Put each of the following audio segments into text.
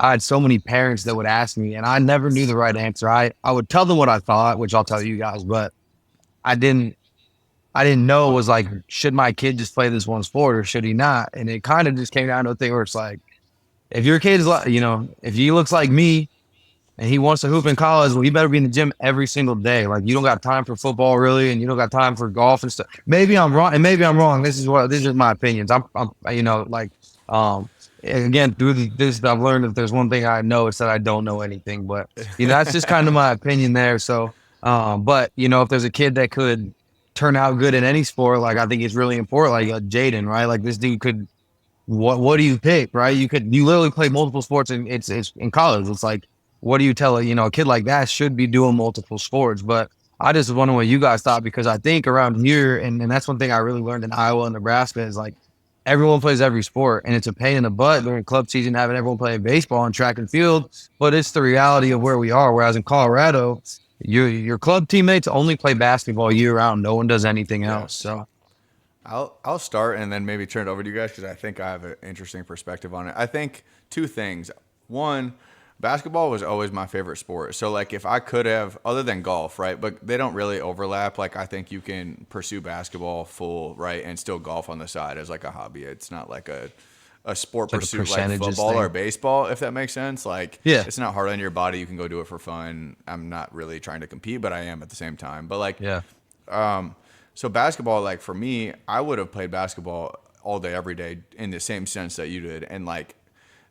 I had so many parents that would ask me, and I never knew the right answer. I would tell them what I thought, which I'll tell you guys, but I didn't I didn't know was like, should my kid just play this one sport or should he not? And it kind of just came down to a thing where it's like, if your kid is like, if he looks like me and he wants to hoop in college, well, he better be in the gym every single day. Like you don't got time for football really, and you don't got time for golf and stuff. Maybe I'm wrong, and maybe I'm wrong. This is my opinions. I'm um, again through this, I've learned if there's one thing I know, it's that I don't know anything. But that's just kind of my opinion there. So, but if there's a kid that could turn out good in any sport, like I think it's really important. Like Jaden, right? Like this dude could what do you pick, right? You literally play multiple sports and it's in college. It's like, what do you tell a kid like that should be doing multiple sports? But I just wonder what you guys thought because I think around here, and that's one thing I really learned in Iowa and Nebraska is like everyone plays every sport and it's a pain in the butt during club season having everyone play baseball and track and field, but it's the reality of where we are. Whereas in Colorado, your club teammates only play basketball year round. No one does anything Yeah. else. So I'll start and then maybe turn it over to you guys because I think I have an interesting perspective on it. I think two things. One, basketball was always my favorite sport. So like if I could have, other than golf, right? But they don't really overlap. Like I think you can pursue basketball full, right, and still golf on the side as like a hobby. It's not like a sport it's like a pursuit like percentages football or thing. baseball, if that makes sense. Like Yeah. it's not hard on your body. You can go do it for fun. I'm not really trying to compete, but I am at the same time. But like Yeah. so basketball, like for me, I would have played basketball all day, every day in the same sense that you did. And like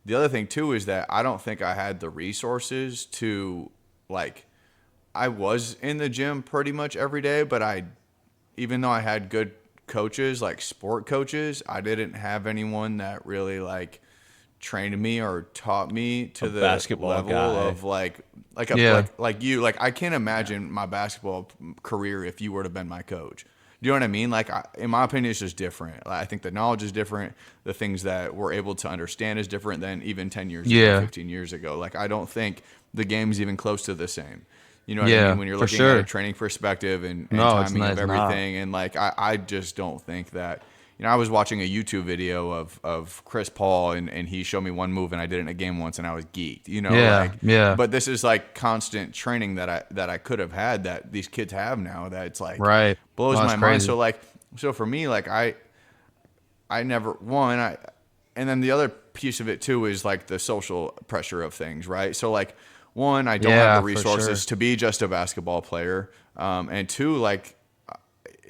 the other thing too is that I don't think I had the resources to like I was in the gym pretty much every day, but even though I had good coaches, like sport coaches, I didn't have anyone that really like trained me or taught me A to the basketball level guy. of like a Yeah. like you like I can't imagine my basketball career if you were to been my coach. Do you know what I mean? Like, in my opinion, it's just different. I think the knowledge is different. The things that we're able to understand is different than even 10 years ago, Yeah. 15 years ago. Like, I don't think the game's even close to the same. You know what I mean? Yeah, When you're for looking at a sure. training perspective and No, it's timing not. of It's not. everything. And, like, I just don't think that. I was watching a YouTube video of Chris Paul, and he showed me one move, and I did it in a game once, and I was geeked. Yeah, yeah, But this is like constant training that I could have had that these kids have now. That it's like right. blows Oh, that's my mind. crazy. So for me, like I never one and then the other piece of it too is like the social pressure of things, right? So like one, I don't have the Yeah, for sure. resources to be just a basketball player, and two, like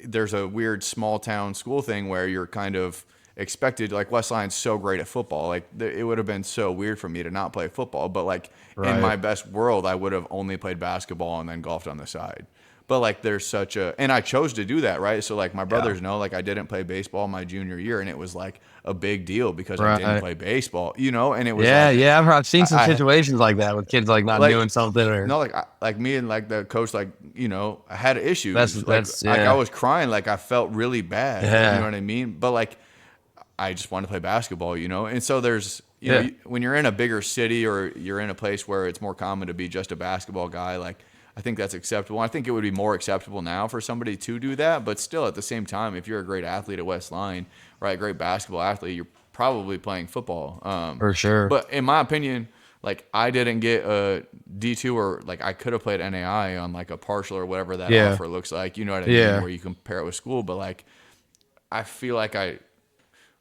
there's a weird small town school thing where you're kind of expected. Like West Lyon's so great at football, like it would have been so weird for me to not play football. But like in Right. my best world, I would have only played basketball and then golfed on the side. But like there's such a and I chose to do that, right? So like my Yeah. brothers know, like I didn't play baseball my junior year, and it was like a big deal because I didn't Right. play baseball, and it was Yeah, like yeah. I've seen some I situations like that with kids like not like doing something or no, like like me and like the coach, like I had that's issues, that's like I yeah. was crying, like I felt really bad, like you know Yeah. what I mean. But like I just wanted to play basketball, and so there's Yeah. when you're in a bigger city or you're in a place where it's more common to be just a basketball guy, like I think that's acceptable. I think it would be more acceptable now for somebody to do that, but still at the same time, if you're a great athlete at West Line, right, great basketball athlete, you're probably playing football. For sure. But in my opinion, like I didn't get a D2 or like I could have played NAI on like a partial or whatever that Yeah. offer looks like. You know what I mean? Yeah. Where you compare it with school, but like I feel like I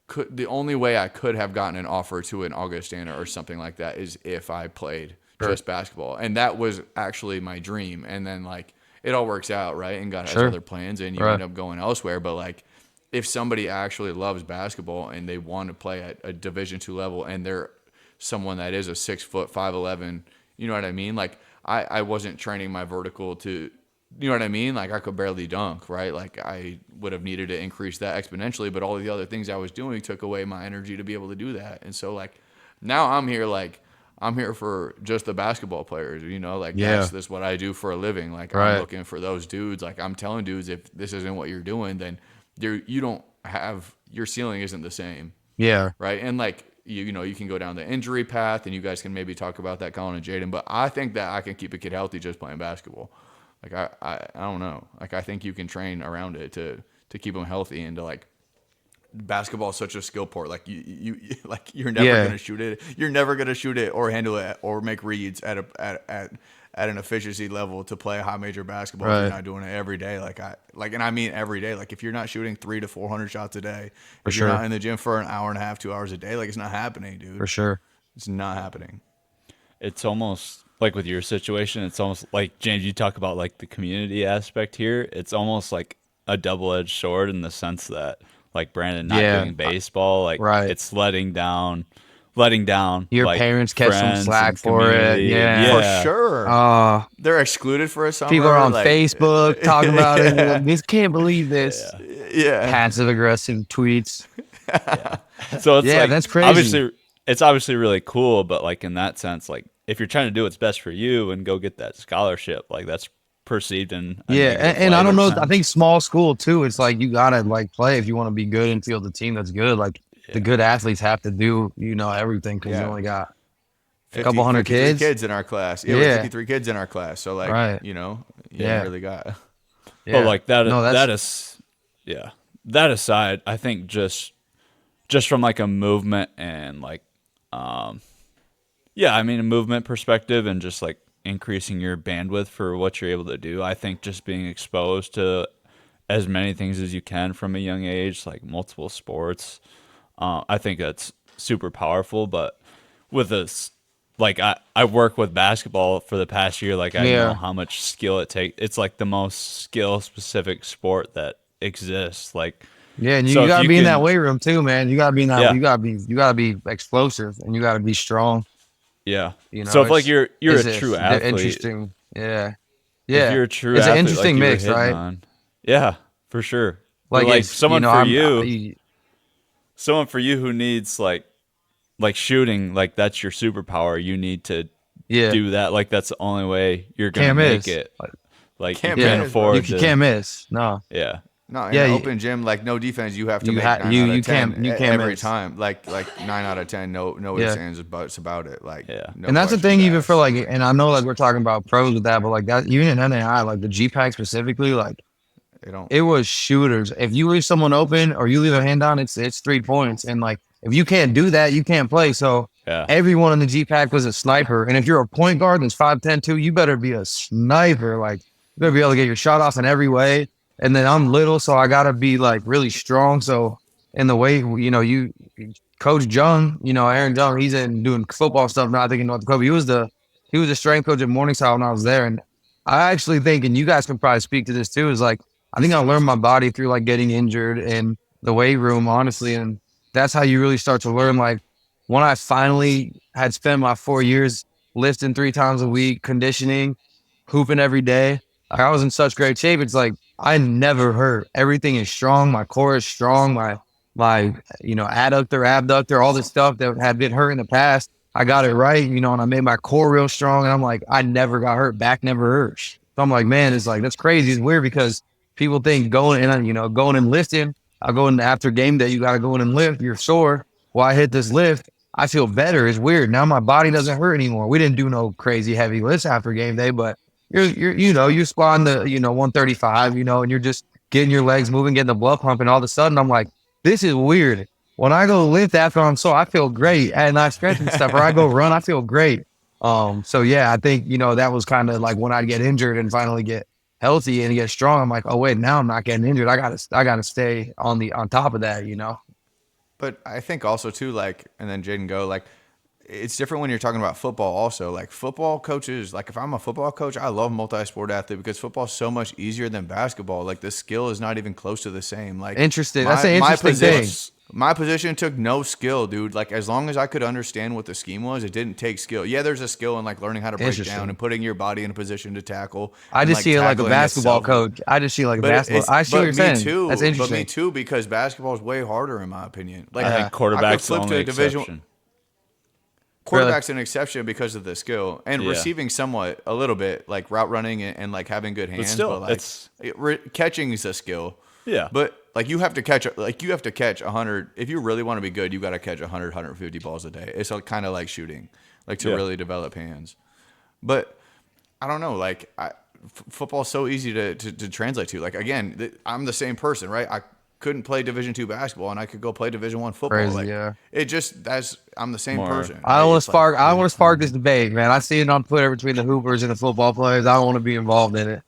could the only way I could have gotten an offer to an Augustana or something like that is if I played Sure. just basketball. And that was actually my dream. And then like it all works out, right? And God has Sure. other plans and you Right. end up going elsewhere. But like if somebody actually loves basketball and they want to play at a Division 2 level and they're someone that is a 6 foot 5'11", you know what I mean? Like I wasn't training my vertical to you know what I mean? Like I could barely dunk, right? Like I would have needed to increase that exponentially, but all of the other things I was doing took away my energy to be able to do that. And so like now I'm here for just the basketball players, like Yeah. that's what I do for a living. Like I'm Right. looking for those dudes. Like I'm telling dudes if this isn't what you're doing, then you don't have your ceiling isn't the same, Yeah. right? And like you can go down the injury path, and you guys can maybe talk about that, Colin and Jaden. But I think that I can keep a kid healthy just playing basketball. Like I don't know. Like I think you can train around it to keep them healthy and to like basketball is such a skill port. Like like you're never Yeah. gonna shoot it. You're never gonna shoot it or handle it or make reads at an efficiency level to play high major basketball if Right. you're not doing it every day. And I mean every day. Like if you're not shooting 300 to 400 shots a day, if sure. you're not in the gym for an hour and a half, 2 hours a day, like it's not happening, dude. For sure. It's not happening. It's almost like with your situation, it's almost like James, you talk about like the community aspect here. It's almost like a double-edged sword in the sense that like Brandon not Yeah. doing baseball, like Right. it's letting down Your like, parents catch some friends slack and for it. community. Yeah. For sure. They're excluded for a summer. People are on like- Facebook talking about it. Like, this can't believe this. Yeah. Passive aggressive tweets. So it's Yeah, like, that's crazy. Obviously, it's obviously really cool, but like in that sense, like if you're trying to do what's best for you and go get that scholarship, like that's perceived in a Yeah, negative and I light don't or know. I sense. think small school too. It's like you gotta like play if you want to be good and field the team that's good. Like the good athletes have to do everything because you Yeah. only got 50, couple hundred 53 kids? in our class. Yeah, we Yeah. have 53 kids in our class. So like, Right. you Yeah. really got. yeah. But like that, No, that is, yeah. That aside, I think just from like a movement and like, yeah, I mean a movement perspective and just like increasing your bandwidth for what you're able to do. I think just being exposed to as many things as you can from a young age, like multiple sports, I think that's super powerful. But with this, like I work with basketball for the past year, like I Yeah. know how much skill it takes. It's like the most skill specific sport that exists. Like Yeah, and you, So if gotta you be in that can- weight room too, man. You gotta be in that. Yeah. You gotta be explosive, and you gotta be strong. yeah. You know, So if like it's- you're it's a true they're athlete, interesting. Yeah, yeah. if you're a true it's athlete, an interesting like you were mix, hitting right? on- yeah, for sure. But, like it's, someone for I'm- you, someone for you who needs like shooting, like that's your superpower. You need to yeah, do that. Like that's the only way you're gonna can't make miss. it. Like Can't you can't miss, afford You to. can't miss. No, Yeah, No, in Yeah, an you- open gym, like no defense, you have to You make ha- 9 you- out of you 10 can't- you can't every miss. time. Like 9 out of 10, no Yeah. ifs, ands, buts about it. Like Yeah. no and that's the questions thing, even asked. for like, and I know like we're talking about pros with that, but like that, even in NAI, like the G Pack specifically, like They don't. it was shooters. If you leave someone open or you leave a hand on, it's 3 points, and like if you can't do that, you can't play. So yeah, everyone in the G Pack was a sniper, and if you're a point guard that's 5'10" too, you better be a sniper. Like you better be able to get your shot off in every way. And then I'm little, so I gotta be like really strong. So in the way, you Coach Jung, Aaron Jung, he's in doing football stuff now. I think in North Dakota, he was the strength coach at Morningside when I was there. And I actually think, and you guys can probably speak to this too, is like I think I learned my body through like getting injured in the weight room, honestly, and that's how you really start to learn. Like when I finally had spent my 4 years lifting 3 times a week, conditioning, hooping every day, like, I was in such great shape. It's like I never hurt. Everything is strong. My core is strong. My adductor, abductor, all this stuff that had been hurt in the past, I got it right, and I made my core real strong. And I'm like, I never got hurt. Back never hurt. So I'm like, man, it's like that's crazy. It's weird because people think going and lifting. I go in after game day. You got to go in and lift. You're sore. Well, I hit this lift. I feel better. It's weird. Now my body doesn't hurt anymore. We didn't do no crazy heavy lifts after game day, but you're squatting the 135, and you're just getting your legs moving, getting the blood pumping. All of a sudden, I'm like, this is weird. When I go lift after I'm sore, I feel great, and I stretch and stuff. Or I go run, I feel great. So yeah, I think that was kind of like when I get injured and finally get healthy and get strong. I'm like, oh wait, now I'm not getting injured. I gotta stay on top of that. But I think also too, like, and then Jaden go, like, it's different when you're talking about football also. Like football coaches, like if I'm a football coach, I love multi-sport athlete because football is so much easier than basketball. Like the skill is not even close to the same. Like Interesting. That's an interesting thing. My position took no skill, dude. Like as long as I could understand what the scheme was, it didn't take skill. Yeah, there's a skill in like learning how to break Interesting. down and putting your body in a position to tackle. I and, just see it like a tackling basketball yourself. coach. I just see it like a But basketball. I see what you're saying. Too, That's interesting. But me too, because basketball is way harder in my opinion. Like I think I could quarterback's the flip to only a division. exception. Quarterback's an exception because of the skill and Yeah. receiving somewhat a little bit like route running and like having good hands. still, like, it's- catching is a skill. Yeah. But like you have to catch 100. If you really want to be good, you got to catch 100, 150 balls a day. It's kind of like shooting, like to Yeah. really develop hands. But I don't know, like football's so easy to translate to. Like again, I'm the same person, right? couldn't play Division II basketball and I could go play Division I football. Crazy, Like yeah. it just I'm the same More- person. I don't right? want It's to like- spark. I don't want to spark this debate, man. I see it on Twitter between the Hoopers and the football players. I don't want to be involved in it.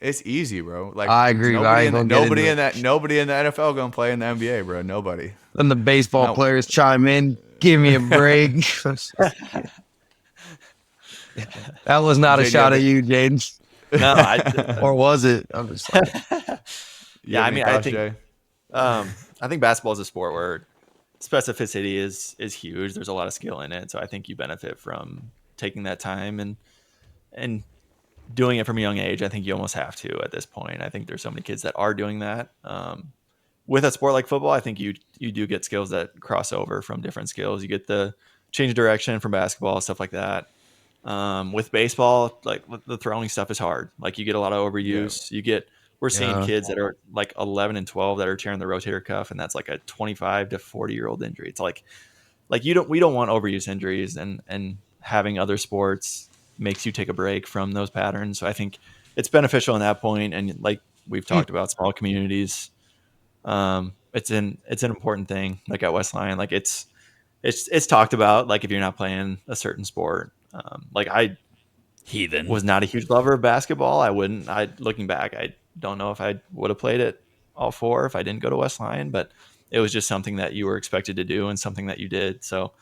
It's easy, bro. Like I agree, but I ain't gonna get into nobody in the NFL gonna play in the NBA, bro. Nobody. Then the baseball No. players chime in. Give me a break. That was not a Jay, shot do at you you, Jaden. No, Or was it? I'm just like, You Yeah, have I any mean, I thoughts, think- Jay? I think basketball is a sport where specificity is huge. There's a lot of skill in it, so I think you benefit from taking that time and doing it from a young age. I think you almost have to at this point. I think there's so many kids that are doing that. With a sport like football, I think you do get skills that cross over from different skills. You get the change of direction from basketball, stuff like that. With baseball, like the throwing stuff is hard. Like you get a lot of overuse. We're seeing Yeah. kids that are like 11 and 12 that are tearing the rotator cuff, and that's like a 25 to 40-year-old injury. It's like we don't want overuse injuries, and having other sports makes you take a break from those patterns. So I think it's beneficial in that point. And like we've talked about, small communities, it's an important thing. Like at West Lyon, like it's talked about. Like if you're not playing a certain sport, like I Heathen. was not a huge lover of basketball. Looking back, I don't know if I would have played it all four if I didn't go to West Lyon, but it was just something that you were expected to do and something that you did. So,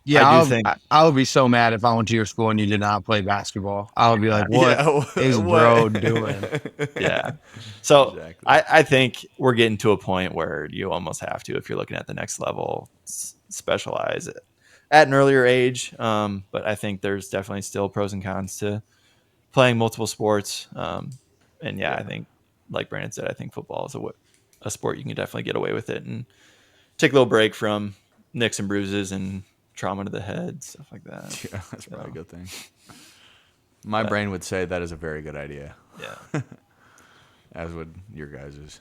yeah, I I do think would be so mad if I went to your school and you did not play basketball. I would be like, what Yeah, is what? bro doing? yeah. So Exactly. I think we're getting to a point where you almost have to, if you're looking at the next level, specialize at an earlier age. But I think there's definitely still pros and cons to playing multiple sports. And yeah, I think, like Brandon said, I think football is a sport you can definitely get away with it and take a little break from nicks and bruises and trauma to the head, stuff like that. Yeah, that's probably a good thing. My brain would say that is a very good idea, Yeah. as would your guys's.